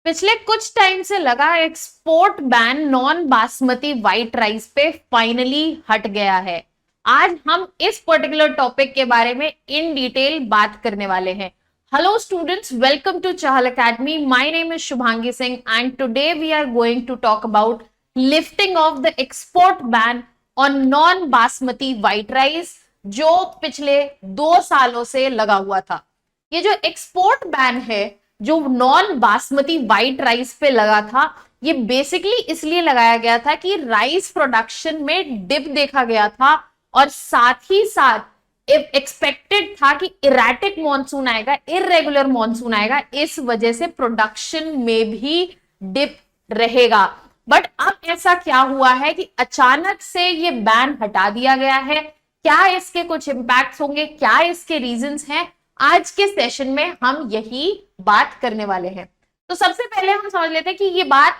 पिछले कुछ टाइम से लगा export ban non basmati white rice पे फाइनली हट गया है। आज हम इस पर्टिकुलर टॉपिक के बारे में इन डिटेल बात करने वाले हैं। Hello students, welcome to Chahal academy. My name is Shubhangi Singh and today we are going to talk about lifting of the export ban on non basmati white rice, जो पिछले 2 सालों से लगा हुआ था। ये जो एक्सपोर्ट बैन है जो नॉन बासमती व्हाइट राइस पे लगा था, ये बेसिकली इसलिए लगाया गया था कि राइस प्रोडक्शन में डिप देखा गया था और साथ ही साथ एक्सपेक्टेड था कि इरेटिक मॉनसून आएगा, इरेगुलर मॉनसून आएगा, इस वजह से प्रोडक्शन में भी डिप रहेगा। बट अब ऐसा क्या हुआ है कि अचानक से ये बैन हटा दिया गया है। क्या इसके कुछ इंपैक्ट्स होंगे, क्या इसके रीजंस हैं, आज के सेशन में हम यही बात करने वाले हैं। तो सबसे पहले हम समझ लेते हैं कि ये बात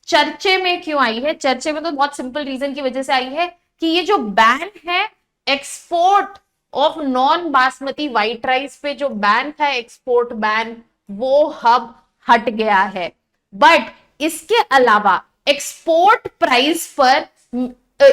चर्चे में क्यों आई है। चर्चे में तो बहुत सिंपल रीजन की वजह से आई है कि ये जो बैन है export of non basmati white rice पे, जो बैन था एक्सपोर्ट बैन, वो अब हट गया है। बट इसके अलावा एक्सपोर्ट प्राइस पर,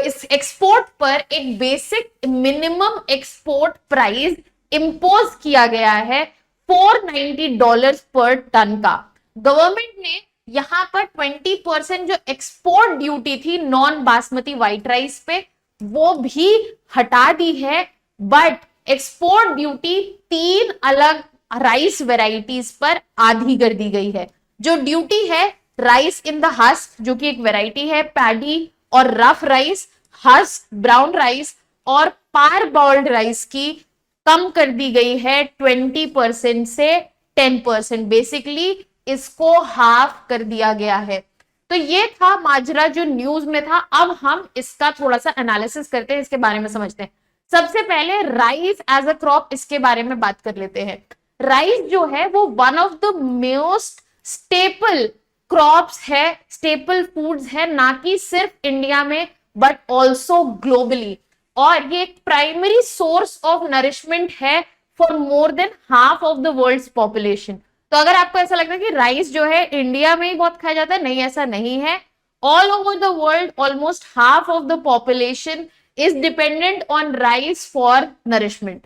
इस एक्सपोर्ट पर एक basic minimum export price impose किया गया है $490 पर टन का। गवर्नमेंट ने यहां पर 20% जो एक्सपोर्ट ड्यूटी थी नॉन बासमती व्हाइट राइस पे, वो भी हटा दी है। बट एक्सपोर्ट ड्यूटी 3 अलग राइस वेराइटीज पर आधी कर दी गई है। जो ड्यूटी है राइस इन द हस्क, जो कि एक वेराइटी है, पैडी और rough rice, husk, brown rice और पार बॉल्ड राइस की कम कर दी गई है 20% से 10%। बेसिकली इसको हाफ कर दिया गया है। तो ये था माजरा जो न्यूज में था। अब हम इसका थोड़ा सा एनालिसिस करते हैं, इसके बारे में समझते हैं। सबसे पहले राइस एज अ क्रॉप, इसके बारे में बात कर लेते हैं। राइस जो है वो one of the most staple crops है, स्टेपल फूड्स है, ना कि सिर्फ इंडिया में बट ऑल्सो ग्लोबली। और ये एक प्राइमरी सोर्स ऑफ नरिशमेंट है for more than half of the world's population. तो अगर आपको ऐसा लगता है कि राइस जो है इंडिया में ही बहुत खाया जाता है, नहीं, ऐसा नहीं है। All over the world almost half of the population is dependent on rice for nourishment.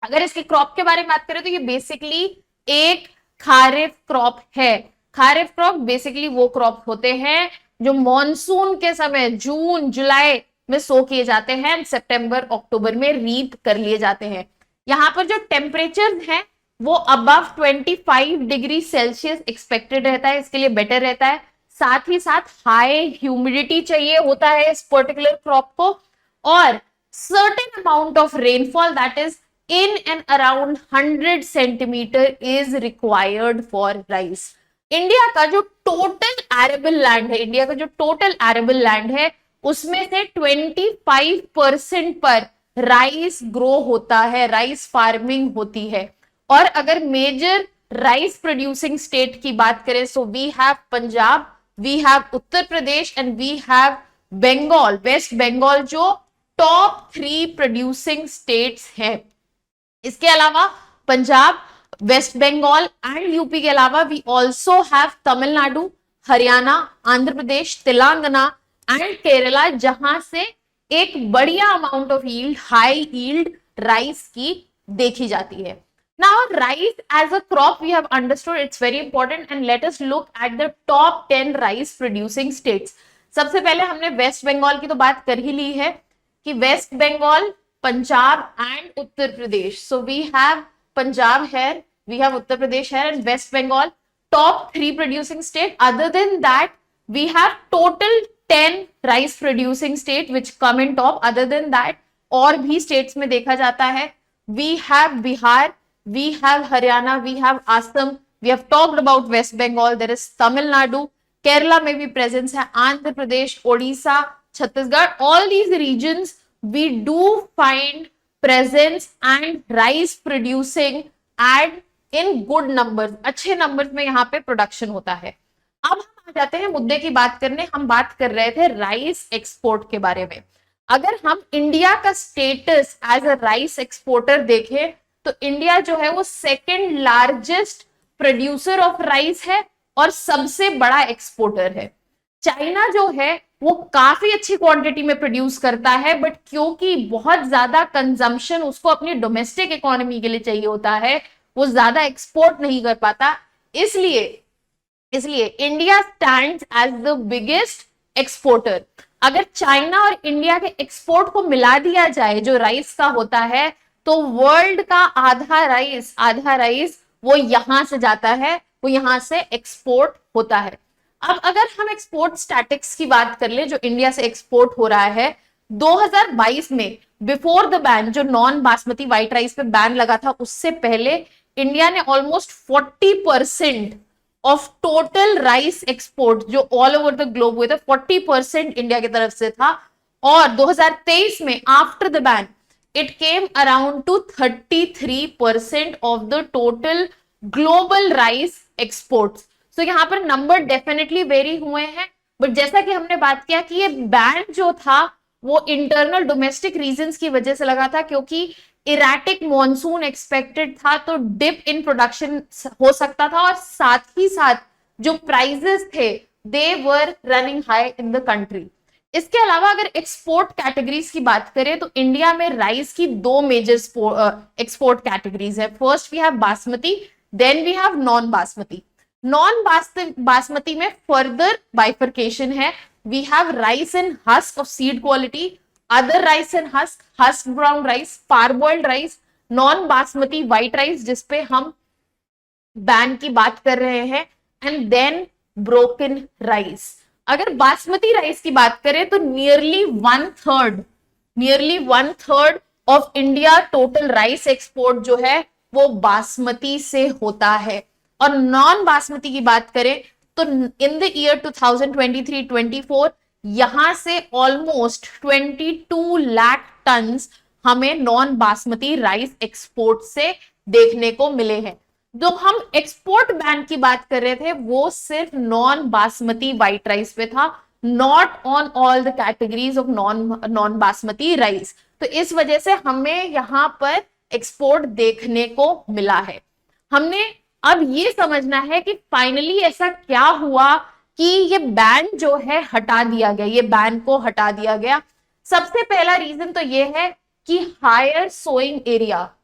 अगर इसकी क्रॉप के बारे में बात करें तो ये बेसिकली एक खारिफ क्रॉप है। खारिफ क्रॉप बेसिकली वो क्रॉप होते हैं जो मॉनसून के समय जून जुलाई में सो किए जाते हैं, सितंबर अक्टूबर में रीप कर लिए जाते हैं। यहाँ पर जो टेम्परेचर है वो अबव 25 डिग्री सेल्सियस एक्सपेक्टेड रहता है, इसके लिए बेटर रहता है। साथ ही साथ हाई ह्यूमिडिटी चाहिए होता है इस पर्टिकुलर क्रॉप को, और certain amount of rainfall that is in and around 100 centimetre is required for rice. India का जो टोटल एरेबल लैंड है, इंडिया का जो टोटल एरेबल लैंड है, उसमें से 25% पर राइस ग्रो होता है, राइस फार्मिंग होती है। और अगर मेजर राइस प्रोड्यूसिंग स्टेट की बात करें, so we have Punjab, we have Uttar Pradesh and we have Bengal, west Bengal, जो टॉप 3 प्रोड्यूसिंग स्टेट्स हैं। इसके अलावा Punjab, west Bengal and UP के अलावा we also have Tamil Nadu, Haryana, Andhra Pradesh, Telangana and Kerala, जहां से एक बढ़िया amount of yield, high yield rice की देखी जाती है। Now rice as a crop we have understood, it's very important, and let us look at the top 10 rice producing states. सबसे पहले हमने वेस्ट बंगाल की तो बात कर ही ली है कि west Bengal, Punjab and Uttar Pradesh. So we have Punjab here, we have Uttar Pradesh here and West Bengal, top 3 producing state. Other than that, we have total 10 rice producing state which come in top. Other than that, और भी states में देखा जाता है, we have Bihar, we have Haryana, we have Assam, we have talked about West Bengal, there is Tamil Nadu, Kerala में भी presence है, Andhra Pradesh, Odisha, Chhattisgarh, all these regions we do find presence and rice producing and in good numbers, अच्छे numbers में यहाँ पे production होता है। अब हम आ जाते हैं मुद्दे की बात करने। हम बात कर रहे थे राइस एक्सपोर्ट के बारे में। अगर हम इंडिया का status as a rice exporter देखें तो इंडिया जो है वो second largest producer of rice है और सबसे बड़ा एक्सपोर्टर है। चाइना जो है वो काफी अच्छी क्वांटिटी में प्रोड्यूस करता है, बट क्योंकि बहुत ज्यादा कंजम्पशन उसको अपनी डोमेस्टिक इकोनॉमी के लिए चाहिए होता है, वो ज्यादा एक्सपोर्ट नहीं कर पाता। इसलिए इसलिए India stands as the biggest exporter. अगर चाइना और इंडिया के एक्सपोर्ट को मिला दिया जाए जो राइस का होता है, तो वर्ल्ड का आधा राइस वो यहां से जाता है, वो यहां से एक्सपोर्ट होता है। अब अगर हम एक्सपोर्ट स्टैटिक्स की बात कर ले जो इंडिया से एक्सपोर्ट हो रहा है, 2022 में बिफोर द बैन, जो नॉन बासमती व्हाइट राइस पे बैन लगा था, उससे पहले इंडिया ने almost 40% of total rice export जो ऑल ओवर द ग्लोब हुए थे, 40% इंडिया की तरफ से था। और 2023 में after the ban it came around to 33% of the total global rice exports. So यहाँ पर नंबर डेफिनेटली वेरी हुए हैं, बट जैसा कि हमने बात किया कि ये बैन जो था वो इंटरनल डोमेस्टिक रीजंस की वजह से लगा था, क्योंकि इरेटिक मॉनसून एक्सपेक्टेड था, तो डिप इन प्रोडक्शन हो सकता था, और साथ ही साथ जो प्राइसेस थे they were running high in the country. इसके अलावा अगर एक्सपोर्ट कैटेगरीज की बात करें तो इंडिया में राइस की दो मेजर एक्सपोर्ट कैटेगरीज है। First we have basmati, then we have non basmati. Non basmati में फर्दर बाइफर्केशन है। We have rice in husk of seed quality, other rice in husk brown rice, parboiled rice, non basmati white rice जिसपे हम ban की बात कर रहे हैं, एंड देन ब्रोकन राइस। अगर बासमती राइस की बात करें तो nearly one third of India total rice export जो है वो बासमती से होता है। और नॉन बासमती की बात करें तो इन द ईयर 2023-24 यहां से ऑलमोस्ट 22 लाख टन हमें नॉन बासमती राइस एक्सपोर्ट से देखने को मिले हैं। जो हम एक्सपोर्ट बैन की बात कर रहे थे वो सिर्फ नॉन बासमती व्हाइट राइस पे था, not on all the categories of non basmati rice. तो इस वजह से हमें यहां पर एक्सपोर्ट देखने को मिला है। हमने अब ये समझना है कि फाइनली ऐसा क्या हुआ कि ये बैन जो है हटा दिया गया, ये बैन को हटा दिया गया। सबसे पहला रीजन तो ये है कि हायर सोइंग एरिया,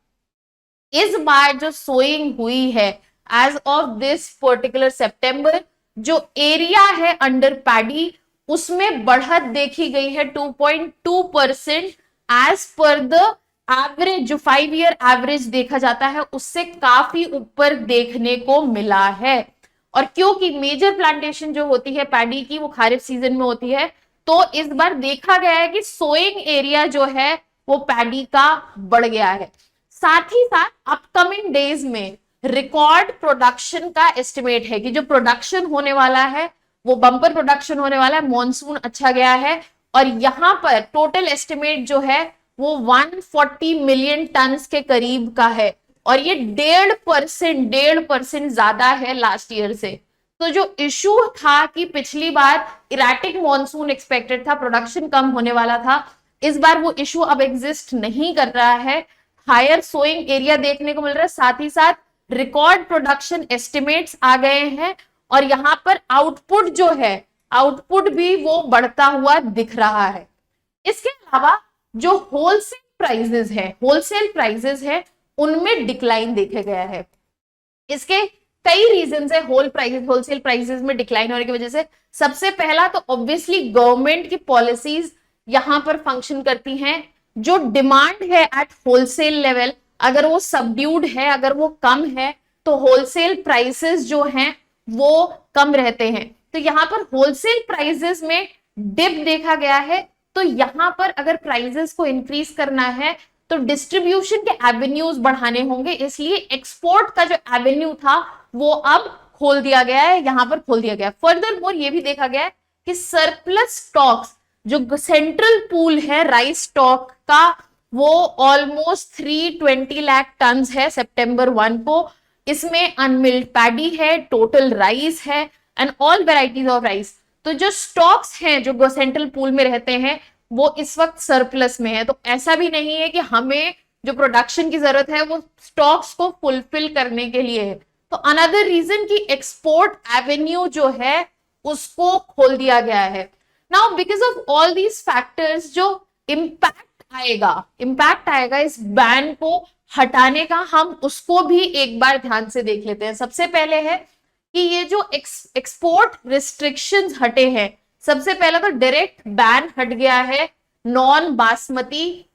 इस बार जो सोइंग हुई है एज ऑफ दिस पर्टिकुलर सितंबर, जो एरिया है अंडर पैडी उसमें बढ़त देखी गई है 2.2% एज पर द एवरेज, जो 5 ईयर एवरेज देखा जाता है उससे काफी ऊपर देखने को मिला है। और क्योंकि मेजर प्लांटेशन जो होती है पैडी की वो खारिफ सीजन में होती है, तो इस बार देखा गया है कि सोइंग एरिया जो है वो पैडी का बढ़ गया है। साथ ही साथ अपकमिंग डेज में रिकॉर्ड प्रोडक्शन का एस्टिमेट है कि जो प्रोडक्शन होने वाला है वो बम्पर प्रोडक्शन होने वाला है। मॉनसून अच्छा गया है और यहां पर टोटल एस्टिमेट जो है वो 140 मिलियन टन के करीब का है, और ये 1.5% ज्यादा है लास्ट ईयर से। तो जो इशू था कि पिछली बार इरेटिक मॉनसून एक्सपेक्टेड था, प्रोडक्शन कम होने वाला था, इस बार वो इशू अब एग्जिस्ट नहीं कर रहा है। हायर सोइंग एरिया देखने को मिल रहा है, साथ ही साथ रिकॉर्ड प्रोडक्शन एस्टिमेट्स आ गए हैं, और यहां पर आउटपुट जो है, आउटपुट भी वो बढ़ता हुआ दिख रहा है। इसके अलावा जो होलसेल प्राइसेस है उनमें डिक्लाइन देखा गया है। इसके कई रीजंस है होलसेल प्राइसेस में डिक्लाइन होने की वजह से। सबसे पहला तो ऑब्वियसली गवर्नमेंट की पॉलिसीज यहां पर फंक्शन करती हैं। जो डिमांड है एट होलसेल लेवल, अगर वो सबड्यूड है, अगर वो कम है, तो होलसेल प्राइसेस जो हैं वो कम रहते हैं। तो यहाँ पर होलसेल प्राइसेस में डिप देखा गया है। तो यहां पर अगर प्राइसेस को इंक्रीज करना है तो डिस्ट्रीब्यूशन के एवेन्यूज बढ़ाने होंगे, इसलिए एक्सपोर्ट का जो एवेन्यू था वो अब खोल दिया गया है, यहां पर खोल दिया गया। फर्दर मोर ये भी देखा गया है कि सरप्लस स्टॉक्स, जो सेंट्रल पूल है राइस स्टॉक का, वो ऑलमोस्ट 320 लाख टन है सितंबर 1 को। इसमें अनमिल्ड पैडी है, टोटल राइस है, and all varieties of rice. तो जो स्टॉक्स हैं जो सेंट्रल पूल में रहते हैं वो इस वक्त सरप्लस में है। तो ऐसा भी नहीं है कि हमें जो प्रोडक्शन की जरूरत है वो स्टॉक्स को फुलफिल करने के लिए है। तो अनदर रीजन कि एक्सपोर्ट एवेन्यू जो है उसको खोल दिया गया है। Now because of all these factors जो इम्पैक्ट आएगा इस बैन को हटाने का, हम उसको भी एक बार ध्यान से देख लेते हैं। सबसे पहले है कि ये जो एक्सपोर्ट रिस्ट्रिक्शंस हटे हैं, सबसे पहले तो डायरेक्ट बैन हट गया है नॉन बासमती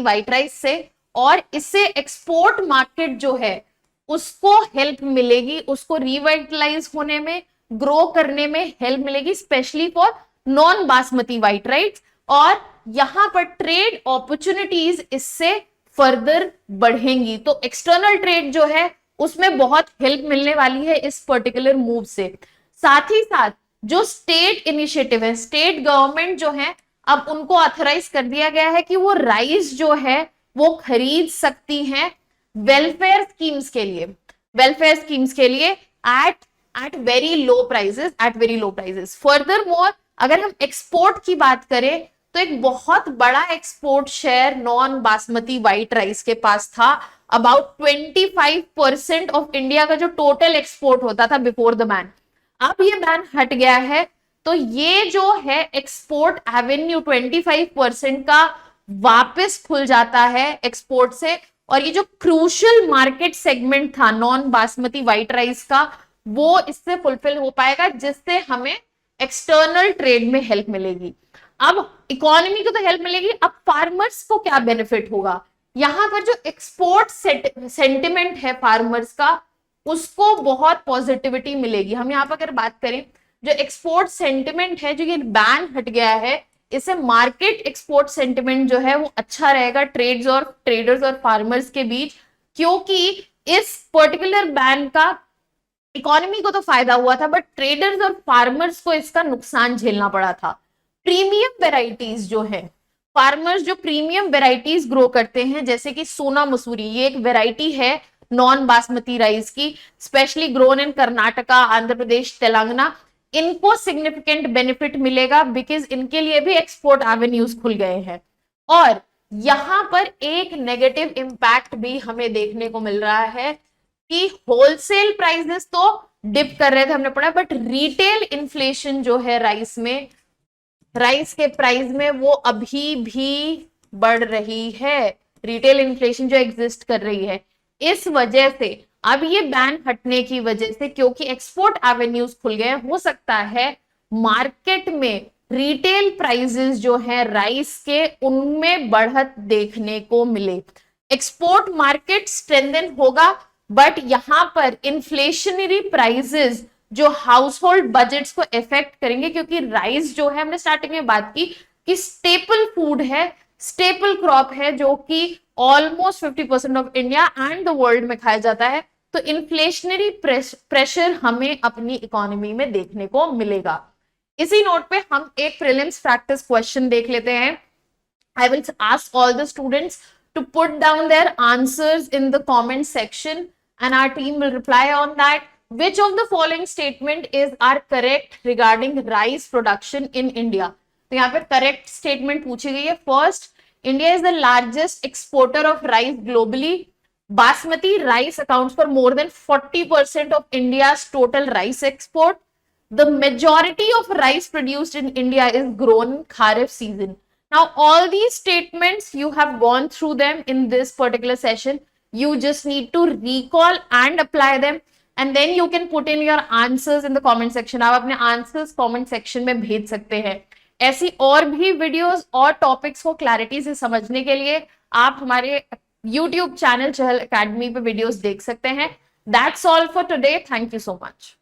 व्हाइट राइस से, और इससे एक्सपोर्ट मार्केट जो है उसको हेल्प मिलेगी, उसको रिवाइटलाइज होने में, ग्रो करने में हेल्प मिलेगी, specially for non basmati white rice. और यहां पर ट्रेड अपॉर्चुनिटीज इससे फर्दर बढ़ेंगी। तो एक्सटर्नल ट्रेड जो है उसमें बहुत हेल्प मिलने वाली है इस पर्टिकुलर मूव से। साथ ही साथ जो स्टेट इनिशिएटिव है, स्टेट गवर्नमेंट जो है, अब उनको ऑथराइज कर दिया गया है कि वो राइस जो है वो खरीद सकती हैं वेलफेयर स्कीम्स के लिए at very low prices. Further more अगर हम एक्सपोर्ट की बात करें तो एक बहुत बड़ा export share non basmati white rice के पास था। अबाउट 25% ऑफ इंडिया का जो टोटल एक्सपोर्ट होता था बिफोर द बैन। अब ये बैन हट गया है तो ये जो है एक्सपोर्ट एवेन्यू 25% का वापस खुल जाता है एक्सपोर्ट से। और ये जो क्रूशियल मार्केट सेगमेंट था नॉन बासमती व्हाइट राइस का, वो इससे फुलफिल हो पाएगा, जिससे हमें एक्सटर्नल ट्रेड में हेल्प मिलेगी। अब इकोनॉमी को तो हेल्प मिलेगी, अब फार्मर्स को क्या बेनिफिट होगा? यहां पर जो एक्सपोर्ट सेंटिमेंट है फार्मर्स का, उसको बहुत पॉजिटिविटी मिलेगी। हम यहाँ पर अगर बात करें, जो एक्सपोर्ट सेंटिमेंट है, जो ये बैन हट गया है, इससे मार्केट एक्सपोर्ट सेंटिमेंट जो है वो अच्छा रहेगा ट्रेडर्स और फार्मर्स के बीच, क्योंकि इस पर्टिकुलर बैन का इकोनॉमी को तो फायदा हुआ था, बट ट्रेडर्स और फार्मर्स को इसका नुकसान झेलना पड़ा था। प्रीमियम वेराइटीज जो है, फार्मर्स जो प्रीमियम वेराइटीज ग्रो करते हैं, जैसे कि सोना मसूरी, ये एक वेराइटी है नॉन बासमती राइस की, specially grown in Karnataka, Andhra Pradesh, Telangana, इनको सिग्निफिकेंट बेनिफिट मिलेगा बिकॉज इनके लिए भी एक्सपोर्ट एवेन्यूज खुल गए हैं। और यहां पर एक नेगेटिव इंपैक्ट भी हमें देखने को मिल रहा है कि होलसेल प्राइसेस तो डिप कर रहे थे, हमने पढ़ा, बट रिटेल इन्फ्लेशन जो है राइस के प्राइस में वो अभी भी बढ़ रही है। रिटेल इन्फ्लेशन जो एग्जिस्ट कर रही है, इस वजह से अब ये बैन हटने की वजह से, क्योंकि एक्सपोर्ट एवेन्यूज खुल गए, हो सकता है मार्केट में रिटेल प्राइसेस जो है राइस के, उनमें बढ़त देखने को मिले। एक्सपोर्ट मार्केट स्ट्रेंथन होगा, बट यहां पर इन्फ्लेशनरी प्राइसेस जो हाउस होल्ड बजट्स को इफेक्ट करेंगे, क्योंकि राइस जो है, हमने स्टार्टिंग में बात की कि स्टेपल फूड है, स्टेपल क्रॉप है, जो कि almost 50% of India and the world में खाया जाता है। तो इन्फ्लेशनरी प्रेशर हमें अपनी इकोनॉमी में देखने को मिलेगा। इसी नोट पे हम एक प्रीलिम्स प्रैक्टिस क्वेश्चन देख लेते हैं। I will ask all the students to put down their answers in the comment section and our team will reply on that. Which of the following statement are correct regarding rice production in India? तो यहाँ पे correct statement पूछी गई है। First, India is the largest exporter of rice globally. Basmati rice accounts for more than 40% of India's total rice export. The majority of rice produced in India is grown in Kharif season. Now, all these statements, you have gone through them in this particular session. You just need to recall and apply them, and then you can put in your answers in the comment section. आप अपने answers comment section में भेज सकते हैं। ऐसी और भी videos और topics को clarity से समझने के लिए आप हमारे YouTube channel चहल Academy पे videos देख सकते हैं। That's all for today. Thank you so much.